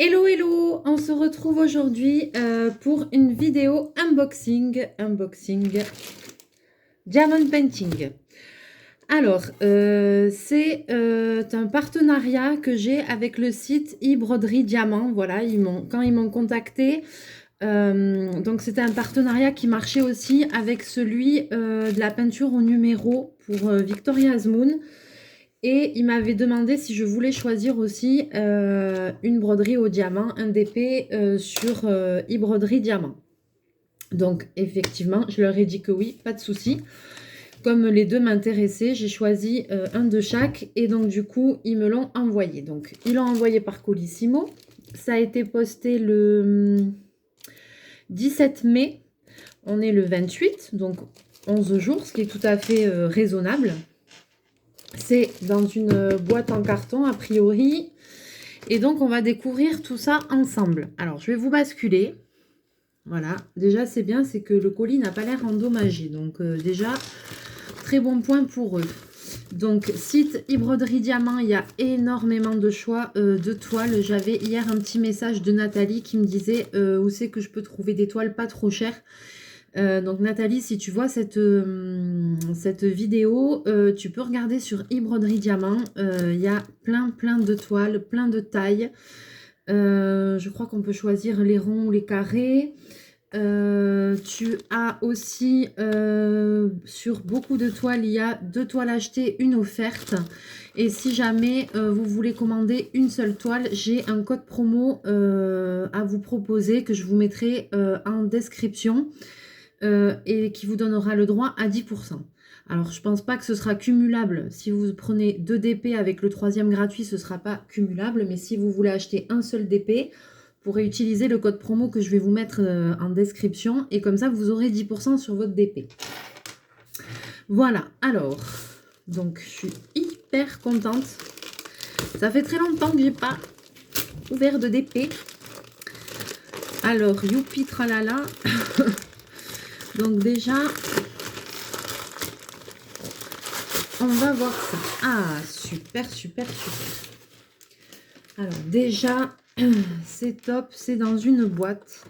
Hello hello, on se retrouve aujourd'hui pour une vidéo unboxing Diamond Painting. Alors, c'est un partenariat que j'ai avec le site e-broderie Diamant. Voilà, quand ils m'ont contacté, donc c'était un partenariat qui marchait aussi avec celui de la peinture au numéro pour Victoria's Moon. Et il m'avait demandé si je voulais choisir aussi une broderie au diamant, un DP sur e-broderie diamant. Donc effectivement, je leur ai dit que oui, pas de souci. Comme les deux m'intéressaient, j'ai choisi un de chaque et donc du coup, ils me l'ont envoyé. Donc ils l'ont envoyé par Colissimo. Ça a été posté le 17 mai. On est le 28, donc 11 jours, ce qui est tout à fait raisonnable. C'est dans une boîte en carton a priori. Et donc, on va découvrir tout ça ensemble. Alors, je vais vous basculer. Voilà. Déjà, c'est bien, c'est que le colis n'a pas l'air endommagé. Donc, déjà, très bon point pour eux. Donc, site e-broderie Diamant, il y a énormément de choix de toiles. J'avais hier un petit message de Nathalie qui me disait où c'est que je peux trouver des toiles pas trop chères. Donc Nathalie, si tu vois cette vidéo, tu peux regarder sur e-broderie Diamant. Il y a plein de toiles, plein de tailles. Je crois qu'on peut choisir les ronds ou les carrés. Tu as aussi sur beaucoup de toiles, il y a 2 toiles achetées, une offerte. Et si jamais vous voulez commander une seule toile, j'ai un code promo à vous proposer que je vous mettrai en description. Et qui vous donnera le droit à 10%. Alors, je pense pas que ce sera cumulable. Si vous prenez 2 DP avec le 3e gratuit, ce ne sera pas cumulable. Mais si vous voulez acheter un seul DP, vous pourrez utiliser le code promo que je vais vous mettre en description. Et comme ça, vous aurez 10% sur votre DP. Voilà. Alors, donc, je suis hyper contente. Ça fait très longtemps que j'ai pas ouvert de DP. Alors, youpi tralala. Donc déjà, on va voir ça. Ah, super. Alors déjà, c'est top. C'est dans une boîte.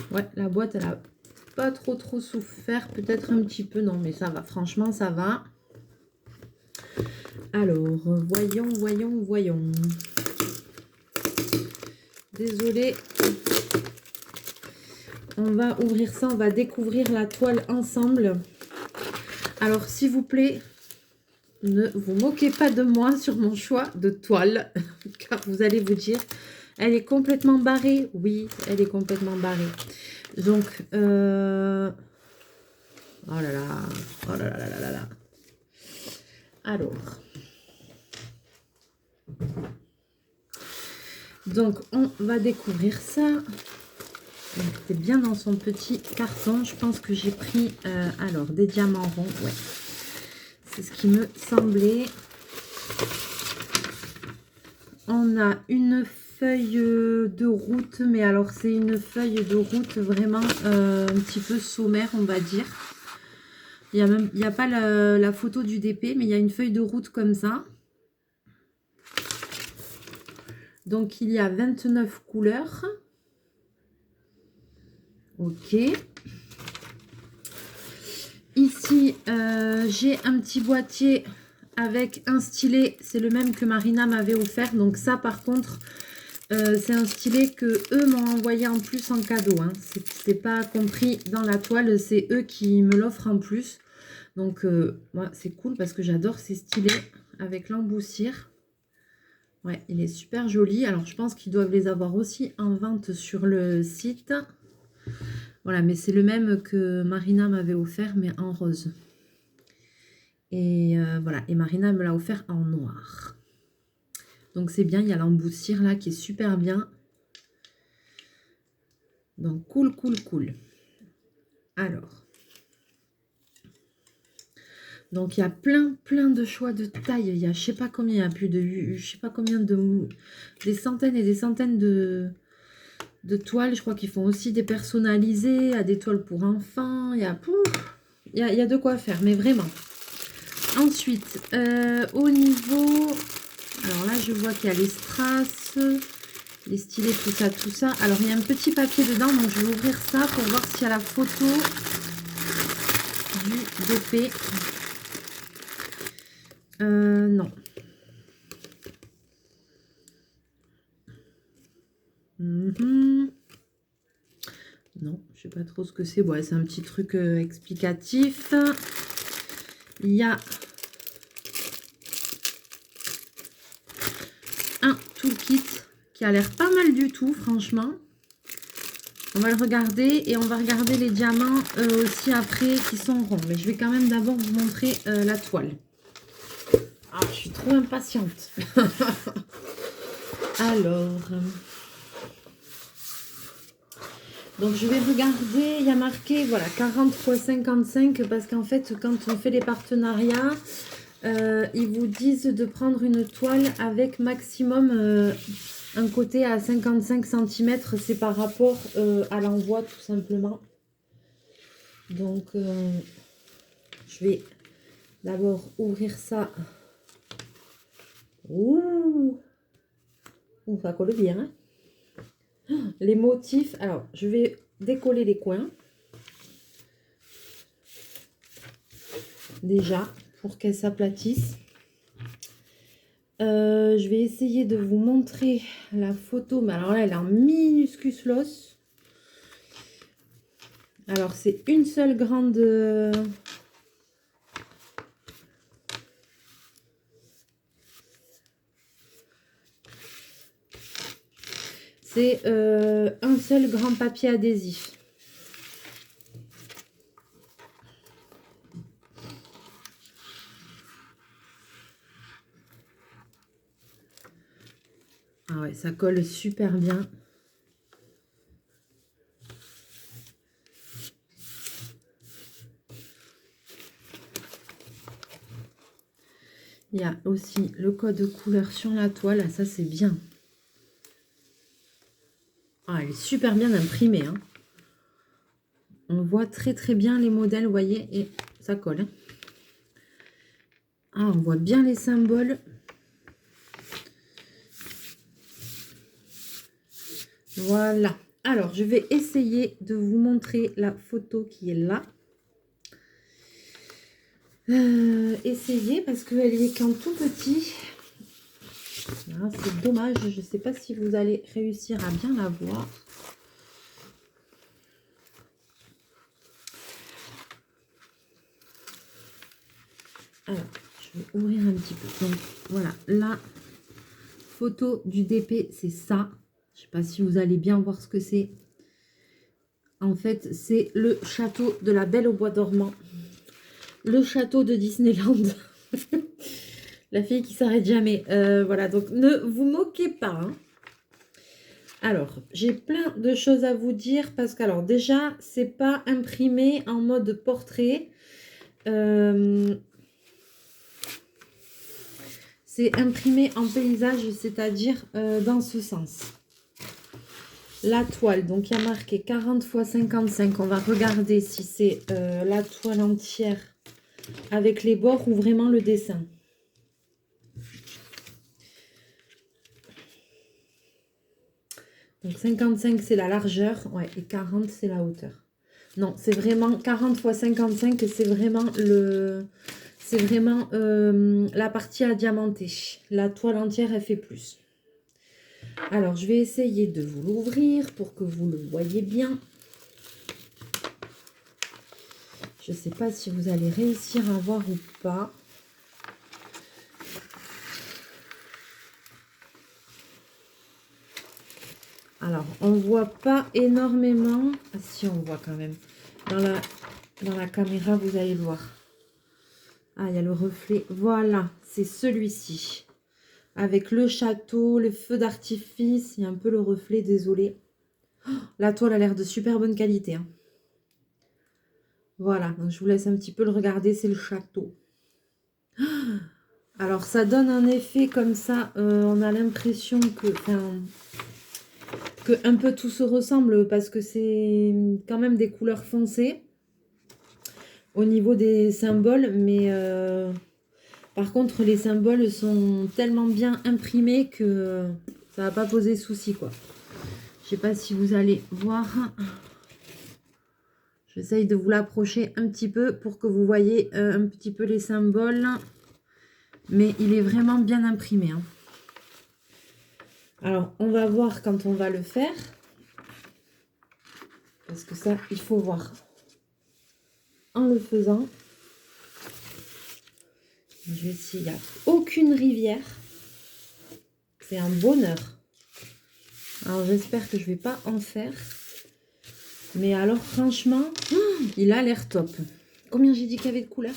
Ouais, la boîte, elle a pas trop souffert. Peut-être un petit peu. Non, mais ça va. Franchement, ça va. Alors, voyons. Désolée. On va ouvrir ça. On va découvrir la toile ensemble. Alors, s'il vous plaît, ne vous moquez pas de moi sur mon choix de toile, car vous allez vous dire, elle est complètement barrée. Oui, elle est complètement barrée. Donc, oh là là. Alors, donc on va découvrir ça. C'est bien dans son petit carton. Je pense que j'ai pris, alors, des diamants ronds. Ouais. C'est ce qui me semblait. On a une feuille de route, mais alors c'est une feuille de route vraiment un petit peu sommaire, on va dire. Il n'y a pas la photo du DP, mais il y a une feuille de route comme ça. Donc il y a 29 couleurs. Ok. Ici, j'ai un petit boîtier avec un stylet. C'est le même que Marina m'avait offert. Donc ça, par contre, c'est un stylet que eux m'ont envoyé en plus en cadeau. Hein. C'est pas compris dans la toile. C'est eux qui me l'offrent en plus. Donc, moi, c'est cool parce que j'adore ces stylets avec l'emboussir. Ouais, il est super joli. Alors, je pense qu'ils doivent les avoir aussi en vente sur le site. Voilà, mais c'est le même que Marina m'avait offert, mais en rose. Et voilà, et Marina me l'a offert en noir. Donc c'est bien, il y a l'emboussir là qui est super bien. Donc cool. Alors. Donc il y a plein de choix de taille. Il y a je sais pas combien, il y a plus de je sais pas combien de des centaines et des centaines de toiles. Je crois qu'ils font aussi des personnalisés, à des toiles pour enfants. Il y a de quoi faire, mais vraiment. Ensuite, au niveau... Alors là, je vois qu'il y a les strass, les stylés, tout ça, tout ça. Alors, il y a un petit papier dedans, donc je vais ouvrir ça pour voir s'il y a la photo du DP. Non. Non, je sais pas trop ce que c'est. Ouais, c'est un petit truc explicatif. Il y a un toolkit qui a l'air pas mal du tout, franchement. On va le regarder et on va regarder les diamants aussi après qui sont ronds. Mais je vais quand même d'abord vous montrer la toile. Ah, je suis trop impatiente. Alors, donc je vais regarder, il y a marqué voilà 40 x 55 parce qu'en fait quand on fait les partenariats, ils vous disent de prendre une toile avec maximum un côté à 55 cm, c'est par rapport à l'envoi tout simplement. Donc je vais d'abord ouvrir ça. Ouh, ça colle bien. Hein, les motifs, alors je vais décoller les coins. Déjà, pour qu'elles s'aplatissent. Je vais essayer de vous montrer la photo. Mais alors là, elle est en minuscule l'os. Alors, c'est une seule grande... C'est un seul grand papier adhésif. Ah ouais, ça colle super bien. Il y a aussi le code couleur sur la toile. Ça, c'est bien. Ah, elle est super bien imprimée. Hein. On voit très très bien les modèles, vous voyez, et ça colle. Hein. Ah, on voit bien les symboles. Voilà. Alors, je vais essayer de vous montrer la photo qui est là. Essayez parce qu'elle est qu'en tout petit. Ah, c'est dommage. Je ne sais pas si vous allez réussir à bien la voir. Alors, je vais ouvrir un petit peu. Donc, voilà. La photo du DP, c'est ça. Je ne sais pas si vous allez bien voir ce que c'est. En fait, c'est le château de la Belle au Bois dormant. Le château de Disneyland. La fille qui s'arrête jamais. Voilà, donc ne vous moquez pas. Hein. Alors, j'ai plein de choses à vous dire parce que, alors, déjà, c'est pas imprimé en mode portrait. C'est imprimé en paysage, c'est-à-dire dans ce sens. La toile, donc il y a marqué 40 x 55. On va regarder si c'est la toile entière avec les bords ou vraiment le dessin. Donc 55 c'est la largeur, ouais, et 40 c'est la hauteur. Non, c'est vraiment 40 x 55, c'est vraiment le, la partie à diamanter. La toile entière, elle fait plus. Alors, je vais essayer de vous l'ouvrir pour que vous le voyez bien. Je ne sais pas si vous allez réussir à voir ou pas. Alors, on ne voit pas énormément. Ah si, on voit quand même. Dans la caméra, vous allez le voir. Ah, il y a le reflet. Voilà, c'est celui-ci. Avec le château, le feu d'artifice. Il y a un peu le reflet, désolé. Oh, la toile a l'air de super bonne qualité. Hein. Voilà, donc je vous laisse un petit peu le regarder. C'est le château. Alors, ça donne un effet comme ça. On a l'impression que... que un peu tout se ressemble parce que c'est quand même des couleurs foncées au niveau des symboles, mais par contre les symboles sont tellement bien imprimés que Ça va pas poser souci, quoi. Je sais pas si vous allez voir. J'essaye de vous l'approcher un petit peu pour que vous voyez un petit peu les symboles. Mais il est vraiment bien imprimé. Hein. Alors, on va voir quand on va le faire. Parce que ça, il faut voir en le faisant. Je vais essayer. Il n'y a aucune rivière. C'est un bonheur. Alors, j'espère que je ne vais pas en faire. Mais alors, franchement, il a l'air top. Combien j'ai dit qu'il y avait de couleurs?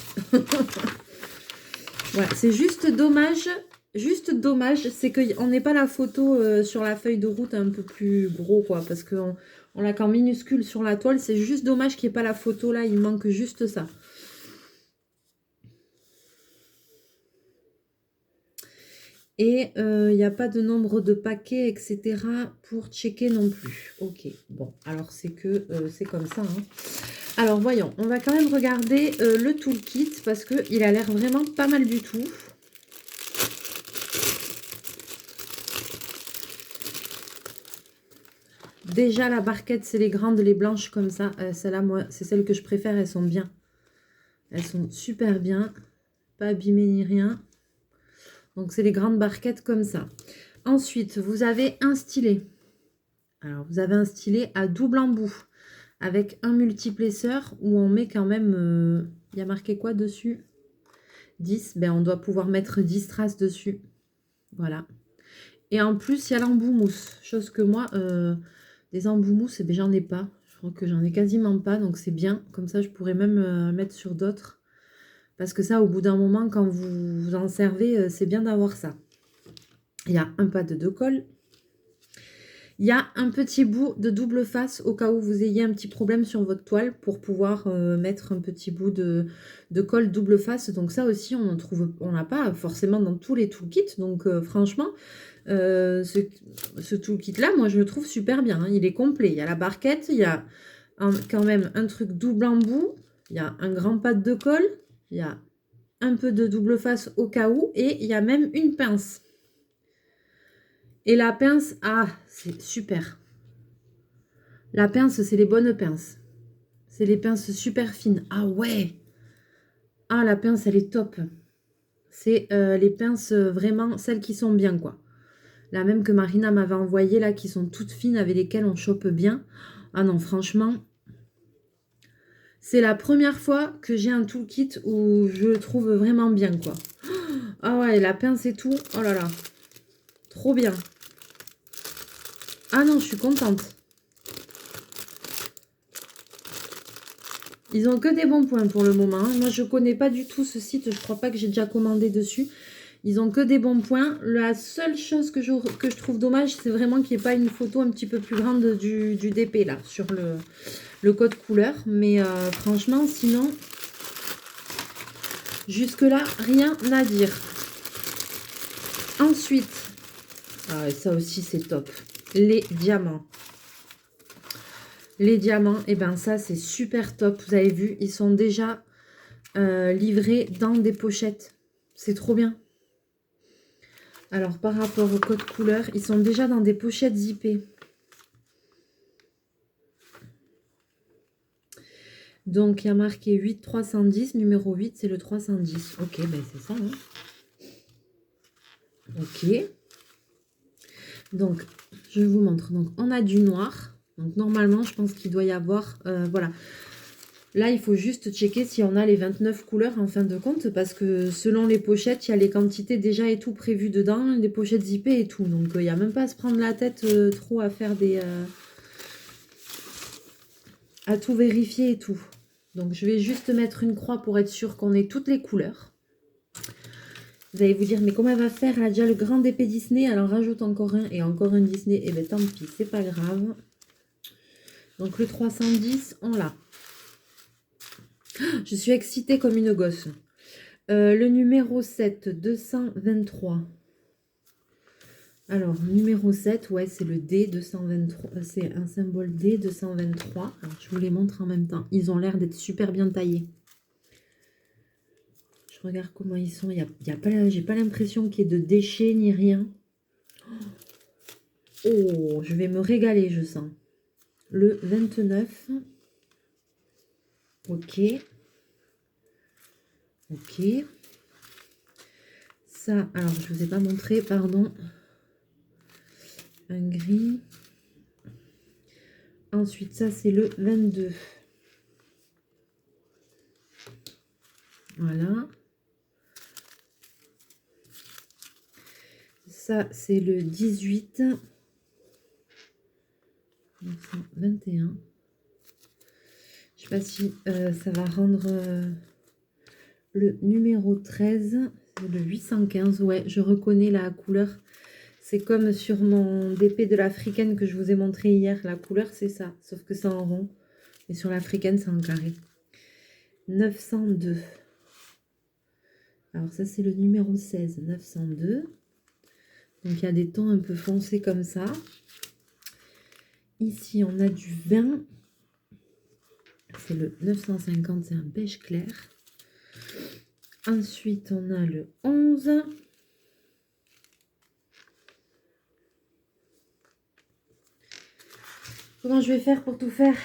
Ouais, c'est juste dommage. Juste dommage, c'est qu'on n'ait pas la photo sur la feuille de route un peu plus gros, quoi. Parce qu'on l'a qu'en minuscule sur la toile. C'est juste dommage qu'il n'y ait pas la photo là. Il manque juste ça. Et il n'y a pas de nombre de paquets, etc. pour checker non plus. Ok, bon, alors c'est que c'est comme ça. Hein. Alors voyons, on va quand même regarder le toolkit parce qu'il a l'air vraiment pas mal du tout. Déjà la barquette, c'est les grandes, les blanches comme ça. Celle-là, moi, c'est celle que je préfère, elles sont bien. Elles sont super bien, pas abîmées ni rien. Donc, c'est les grandes barquettes comme ça. Ensuite, vous avez un stylet. Alors, vous avez un stylet à double embout avec un multiplesseur où on met quand même... il y a marqué quoi dessus? 10. Ben, on doit pouvoir mettre 10 traces dessus. Voilà. Et en plus, il y a l'embout mousse. Chose que moi, des embouts mousse, eh ben, j'en ai pas. Je crois que j'en ai quasiment pas. Donc, c'est bien. Comme ça, je pourrais même mettre sur d'autres. Parce que ça, au bout d'un moment, quand vous vous en servez, c'est bien d'avoir ça. Il y a un pad de colle. Il y a un petit bout de double face au cas où vous ayez un petit problème sur votre toile pour pouvoir mettre un petit bout de colle double face. Donc ça aussi, on n'a pas forcément dans tous les toolkits. Donc franchement, ce toolkit-là, moi, je le trouve super bien. Hein. Il est complet. Il y a la barquette, il y a quand même un truc double embout, il y a un grand pad de colle, il y a un peu de double face au cas où et il y a même une pince. Et la pince, ah, c'est super. La pince, c'est les bonnes pinces. C'est les pinces super fines. Ah ouais. Ah, la pince, elle est top. C'est les pinces vraiment, celles qui sont bien, quoi. La même que Marina m'avait envoyée, là, qui sont toutes fines, avec lesquelles on chope bien. Ah non, franchement, c'est la première fois que j'ai un toolkit où je le trouve vraiment bien, quoi. Ah ouais, la pince et tout. Oh là là. Trop bien. Ah non, je suis contente. Ils ont que des bons points pour le moment. Moi, je connais pas du tout ce site. Je crois pas que j'ai déjà commandé dessus. Ils ont que des bons points. La seule chose que je trouve dommage, c'est vraiment qu'il n'y ait pas une photo un petit peu plus grande du DP là, sur le code couleur. Mais franchement, sinon, jusque-là, rien à dire. Ensuite, ah, ça aussi, c'est top. Les diamants. Les diamants, et ben ça, c'est super top. Vous avez vu, ils sont déjà livrés dans des pochettes. C'est trop bien. Alors, par rapport au code couleur, ils sont déjà dans des pochettes zippées. Donc, il y a marqué 8 310. Numéro 8, c'est le 310. Ok, ben c'est ça. Hein. Ok. Donc, je vous montre. Donc, on a du noir. Donc, normalement, je pense qu'il doit y avoir... voilà. Là, il faut juste checker si on a les 29 couleurs en fin de compte. Parce que selon les pochettes, il y a les quantités déjà et tout prévues dedans. Les pochettes zippées et tout. Donc, il n'y a même pas à se prendre la tête trop à faire des... à tout vérifier et tout. Donc, je vais juste mettre une croix pour être sûr qu'on ait toutes les couleurs. Vous allez vous dire, mais comment elle va faire? Elle a déjà le grand DP Disney, alors rajoute encore un et encore un Disney. Et bien, tant pis, c'est pas grave. Donc, le 310, on l'a. Je suis excitée comme une gosse. Le numéro 7, 223. Alors, numéro 7, ouais, c'est le D223. C'est un symbole D223. Alors, je vous les montre en même temps. Ils ont l'air d'être super bien taillés. Je regarde comment ils sont. J'ai pas l'impression qu'il y ait de déchets ni rien. Oh, je vais me régaler, je sens. Le 29. Ok. Ok. Ça, alors je ne vous ai pas montré, pardon. Un gris. Ensuite, ça, c'est le 22. Voilà. Ça, c'est le 18. 921. Je ne sais pas si ça va rendre le numéro 13. C'est le 815. Ouais, je reconnais la couleur. C'est comme sur mon DP de l'africaine que je vous ai montré hier. La couleur, c'est ça. Sauf que c'est en rond. Et sur l'africaine, c'est en carré. 902. Alors ça, c'est le numéro 16. 902. Donc, il y a des tons un peu foncés comme ça. Ici, on a du 20. C'est le 950. C'est un beige clair. Ensuite, on a le 11. Comment je vais faire pour tout faire?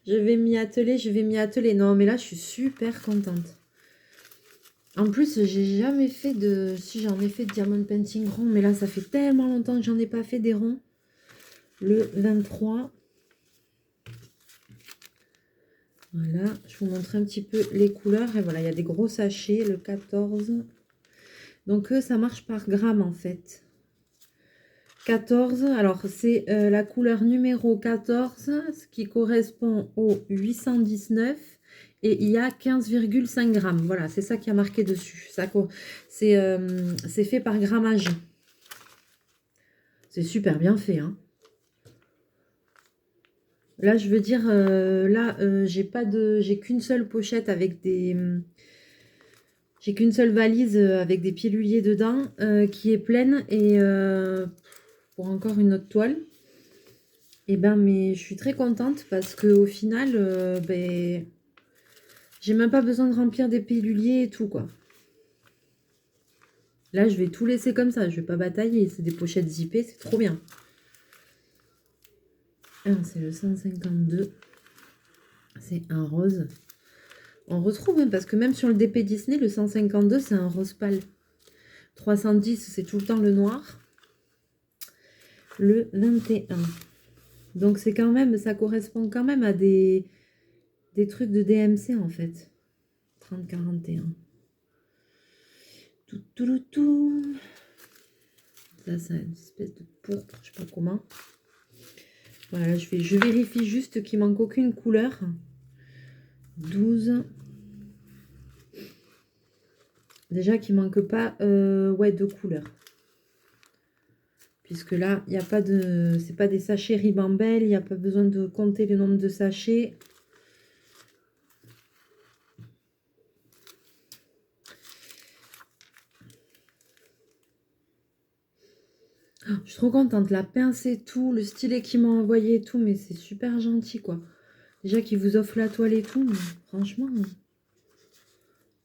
Je vais m'y atteler. Non, mais là, je suis super contente. En plus, j'ai jamais fait de... Si, j'en ai fait de diamond painting rond, mais là, ça fait tellement longtemps que j'en ai pas fait des ronds. Le 23. Voilà, je vous montre un petit peu les couleurs. Et voilà, il y a des gros sachets, le 14. Donc, ça marche par gramme, en fait. 14, alors c'est la couleur numéro 14, ce qui correspond au 819. Et il y a 15,5 grammes. Voilà, c'est ça qui a marqué dessus. C'est fait par grammage. C'est super bien fait, hein. Là, je veux dire, j'ai qu'une seule pochette avec des... J'ai qu'une seule valise avec des piluliers dedans qui est pleine. Et pour encore une autre toile. Et ben, mais je suis très contente parce qu'au final, ben, j'ai même pas besoin de remplir des piluliers et tout, quoi. Là, je vais tout laisser comme ça. Je vais pas batailler. C'est des pochettes zippées. C'est trop bien. Ah, c'est le 152. C'est un rose. On retrouve, hein, parce que même sur le DP Disney, le 152, c'est un rose pâle. 310, c'est tout le temps le noir. Le 21. Donc, c'est quand même, ça correspond quand même à des trucs de DMC, en fait. 30-41. Tout. Ça, c'est une espèce de pourpre, je sais pas comment. Voilà, je vérifie juste qu'il manque aucune couleur. 12. Déjà qu'il manque pas ouais, de couleurs. Puisque là, il n'y a pas de... C'est pas des sachets ribambelle, il n'y a pas besoin de compter le nombre de sachets. Oh, je suis trop contente. La pince et tout, le stylet qu'il m'a envoyé et tout, mais c'est super gentil, quoi. Déjà qu'il vous offre la toile et tout, mais franchement,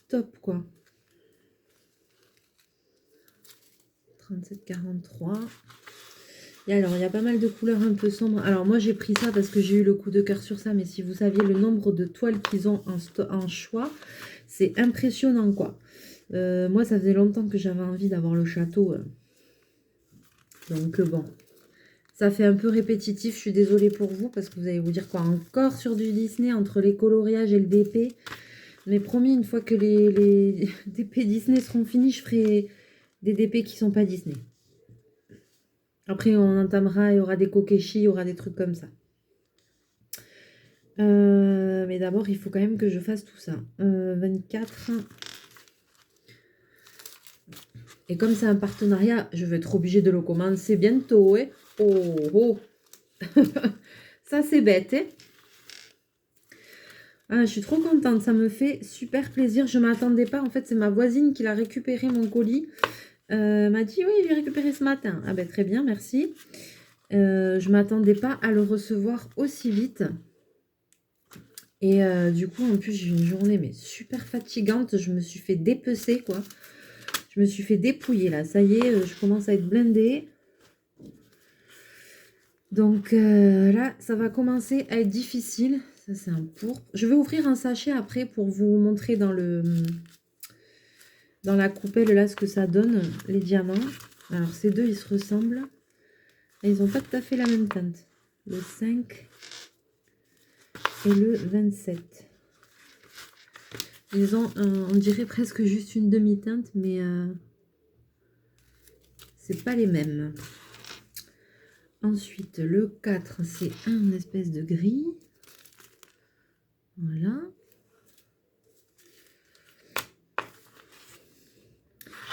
top, quoi. 37,43. Et alors, il y a pas mal de couleurs un peu sombres. Alors, moi, j'ai pris ça parce que j'ai eu le coup de cœur sur ça. Mais si vous saviez le nombre de toiles qu'ils ont en choix, c'est impressionnant, quoi. Moi, ça faisait longtemps que j'avais envie d'avoir le château. Donc, bon. Ça fait un peu répétitif. Je suis désolée pour vous parce que vous allez vous dire quoi encore sur du Disney entre les coloriages et le DP. Mais promis, une fois que les DP Disney seront finis, je ferai des DP qui sont pas Disney. Après, on entamera, il y aura des kokeshi, il y aura des trucs comme ça. Mais d'abord, il faut quand même que je fasse tout ça. 24. Et comme c'est un partenariat, je vais être obligée de le commencer bientôt. Hein. Oh. Ça, c'est bête. Hein. Ah, je suis trop contente. Ça me fait super plaisir. Je ne m'attendais pas. En fait, c'est ma voisine qui l'a récupéré, mon colis. M'a dit, oui, je l'ai récupéré ce matin. Ah ben, très bien, merci. Je ne m'attendais pas à le recevoir aussi vite. Et du coup, en plus, j'ai eu une journée mais super fatigante. Je me suis fait dépecer, quoi. Je me suis fait dépouiller, là. Ça y est, je commence à être blindée. Donc là, ça va commencer à être difficile. Ça, c'est un pourpre. Je vais ouvrir un sachet après pour vous montrer dans la coupelle là ce que ça donne, les diamants. Alors ces deux, ils se ressemblent. Et ils n'ont pas tout à fait la même teinte. Le 5 et le 27. Ils ont, on dirait presque juste une demi-teinte, mais c'est pas les mêmes. Ensuite, le 4, c'est un espèce de gris. Voilà.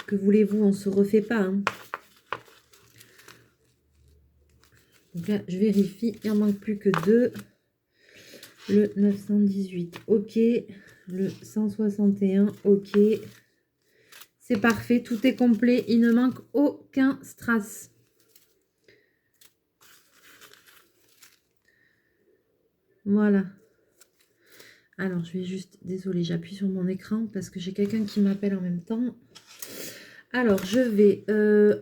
Que voulez-vous, on se refait pas. Hein. Donc là, je vérifie, il n'en manque plus que 2. Le 918, ok. Le 161, ok. C'est parfait, tout est complet. Il ne manque aucun strass. Voilà. Alors, je vais juste... Désolée, j'appuie sur mon écran parce que j'ai quelqu'un qui m'appelle en même temps. Alors, je vais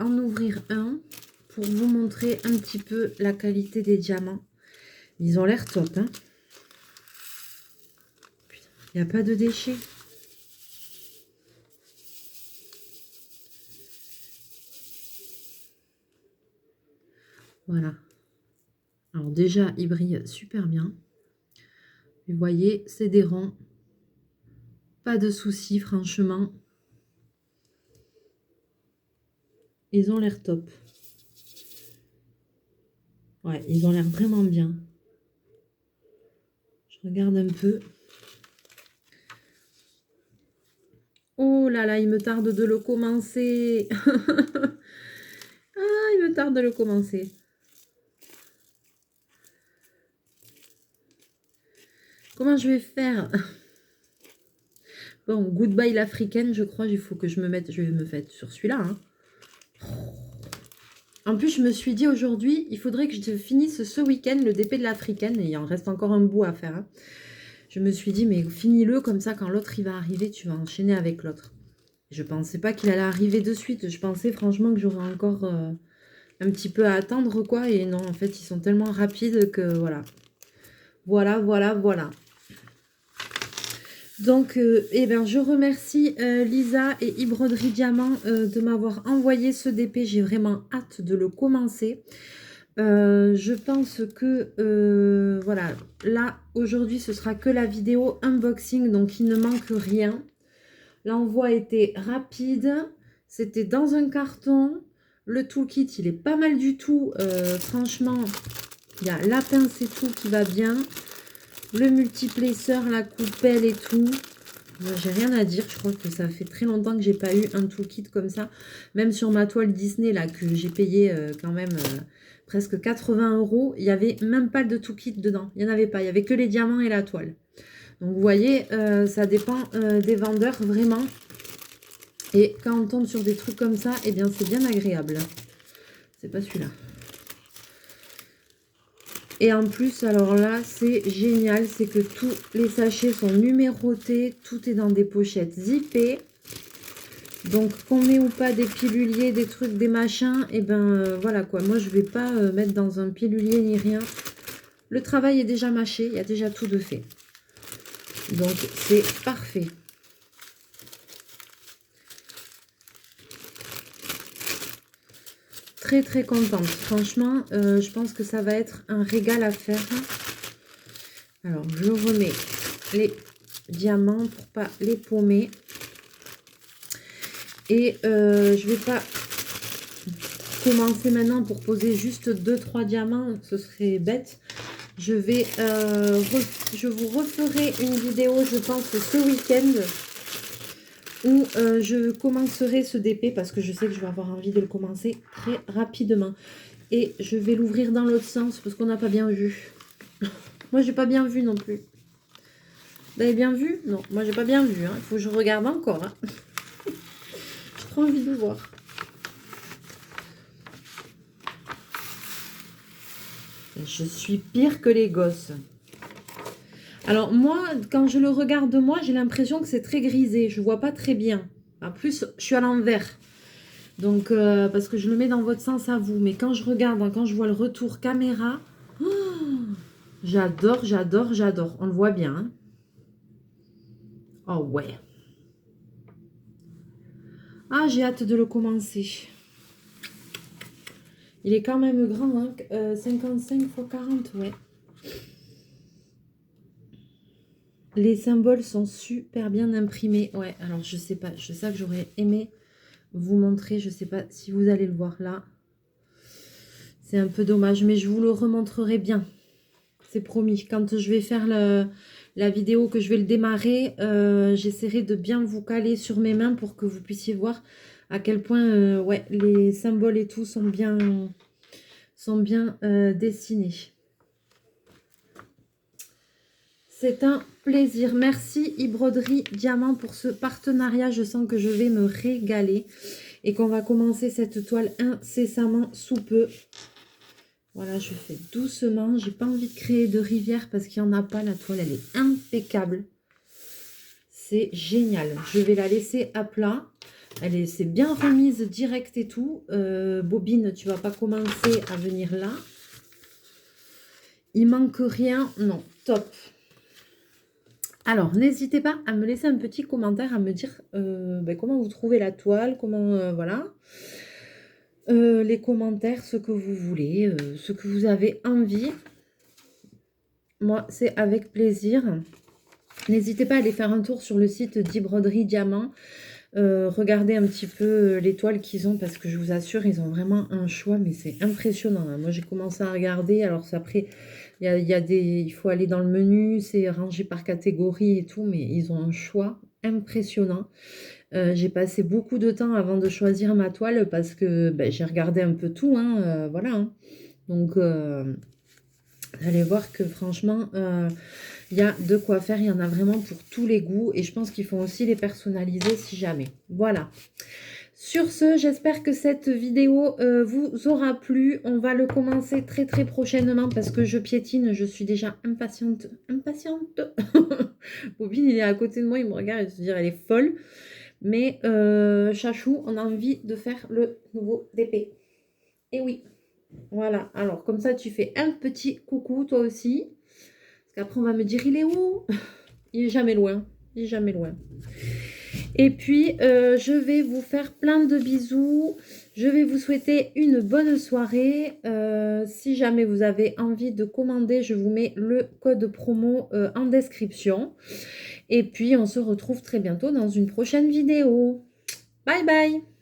en ouvrir un pour vous montrer un petit peu la qualité des diamants. Ils ont l'air top, hein. Il n'y a pas de déchets. Voilà. Alors déjà, ils brillent super bien. Vous voyez, c'est des ronds. Pas de soucis, franchement. Ils ont l'air top. Ouais, ils ont l'air vraiment bien. Je regarde un peu. Oh là là, il me tarde de le commencer. Ah, il me tarde de le commencer. Comment je vais faire? Bon, goodbye l'africaine, je crois. Il faut que je me mette... Je vais me mettre sur celui-là. Hein. En plus, je me suis dit aujourd'hui, il faudrait que je finisse ce week-end le DP de l'africaine. Et il en reste encore un bout à faire. Hein. Je me suis dit, mais finis-le comme ça, quand l'autre il va arriver, tu vas enchaîner avec l'autre. Je pensais pas qu'il allait arriver de suite. Je pensais franchement que j'aurais encore un petit peu à attendre, quoi. Et non, en fait, ils sont tellement rapides que voilà. Voilà. Donc, eh ben, je remercie Lisa et Ibroderie Diamant de m'avoir envoyé ce DP. J'ai vraiment hâte de le commencer. Je pense que, voilà, là, aujourd'hui, ce sera que la vidéo unboxing, donc il ne manque rien. L'envoi était rapide, c'était dans un carton. Le toolkit, il est pas mal du tout. Franchement, il y a la pince et tout qui va bien. Le multiplaceur, la coupelle et tout. J'ai rien à dire. Je crois que ça fait très longtemps que j'ai pas eu un toolkit comme ça. Même sur ma toile Disney, là, que j'ai payé quand même presque 80 €. Il n'y avait même pas de toolkit dedans. Il n'y en avait pas. Il n'y avait que les diamants et la toile. Donc, vous voyez, ça dépend des vendeurs, vraiment. Et quand on tombe sur des trucs comme ça, eh bien, c'est bien agréable. C'est pas celui-là. Et en plus, alors là, c'est génial, c'est que tous les sachets sont numérotés, tout est dans des pochettes zippées. Donc, qu'on met ou pas des piluliers, des trucs, des machins, et ben voilà quoi. Moi, je vais pas mettre dans un pilulier ni rien. Le travail est déjà mâché, il y a déjà tout de fait. Donc, c'est parfait. Très contente. Franchement, je pense que ça va être un régal à faire. Alors, je remets les diamants pour pas les paumer. Et je vais pas commencer maintenant pour poser juste 2-3 diamants. Ce serait bête. Je vous referai une vidéo, je pense, ce week-end où je commencerai ce DP parce que je sais que je vais avoir envie de le commencer très rapidement. Et je vais l'ouvrir dans l'autre sens parce qu'on n'a pas bien vu. Moi, j'ai pas bien vu non plus. Vous avez bien vu? Non, moi, j'ai pas bien vu. Hein. Il faut que je regarde encore. Hein. J'ai trop envie de voir. Je suis pire que les gosses. Alors moi, quand je le regarde moi, j'ai l'impression que c'est très grisé. Je vois pas très bien. En plus, je suis à l'envers. Donc, parce que je le mets dans votre sens à vous. Mais quand je regarde, hein, quand je vois le retour caméra, oh, j'adore, j'adore, j'adore. On le voit bien. Hein. Oh ouais. Ah, j'ai hâte de le commencer. Il est quand même grand, hein, 55 x 40, ouais. Les symboles sont super bien imprimés. Ouais, alors je sais pas, je sais que j'aurais aimé vous montrer. Je sais pas si vous allez le voir là. C'est un peu dommage, mais je vous le remontrerai bien. C'est promis. Quand je vais faire la vidéo, que je vais le démarrer, j'essaierai de bien vous caler sur mes mains pour que vous puissiez voir à quel point ouais, les symboles et tout sont bien dessinés. C'est un plaisir. Merci e-broderie Diamant pour ce partenariat. Je sens que je vais me régaler et qu'on va commencer cette toile incessamment sous peu. Voilà, je fais doucement. J'ai pas envie de créer de rivière parce qu'il n'y en a pas. La toile, elle est impeccable. C'est génial. Je vais la laisser à plat. C'est bien remise direct et tout. Bobine, tu vas pas commencer à venir là. Il manque rien. Non, top. Alors, n'hésitez pas à me laisser un petit commentaire, à me dire comment vous trouvez la toile, comment, voilà. Les commentaires, ce que vous voulez, ce que vous avez envie. Moi, c'est avec plaisir. N'hésitez pas à aller faire un tour sur le site d'e-broderie Diamant. Regardez un petit peu les toiles qu'ils ont, parce que je vous assure, ils ont vraiment un choix, mais c'est impressionnant. Hein. Moi, j'ai commencé à regarder, alors après... il faut aller dans le menu, c'est rangé par catégorie et tout, mais ils ont un choix impressionnant. J'ai passé beaucoup de temps avant de choisir ma toile parce que j'ai regardé un peu tout, hein, voilà. Hein. Donc, vous allez voir que franchement, il y a de quoi faire. Il y en a vraiment pour tous les goûts et je pense qu'ils font aussi les personnaliser si jamais. Voilà. Sur ce, j'espère que cette vidéo vous aura plu. On va le commencer très très prochainement parce que je piétine. Je suis déjà impatiente. Impatiente. Bobine, il est à côté de moi. Il me regarde et se dit elle est folle. Mais Chachou, on a envie de faire le nouveau DP. Et oui. Voilà. Alors, comme ça, tu fais un petit coucou toi aussi. Parce qu'après, on va me dire il est où? Il est jamais loin. Il est jamais loin. Et puis, je vais vous faire plein de bisous. Je vais vous souhaiter une bonne soirée. Si jamais vous avez envie de commander, je vous mets le code promo en description. Et puis, on se retrouve très bientôt dans une prochaine vidéo. Bye bye!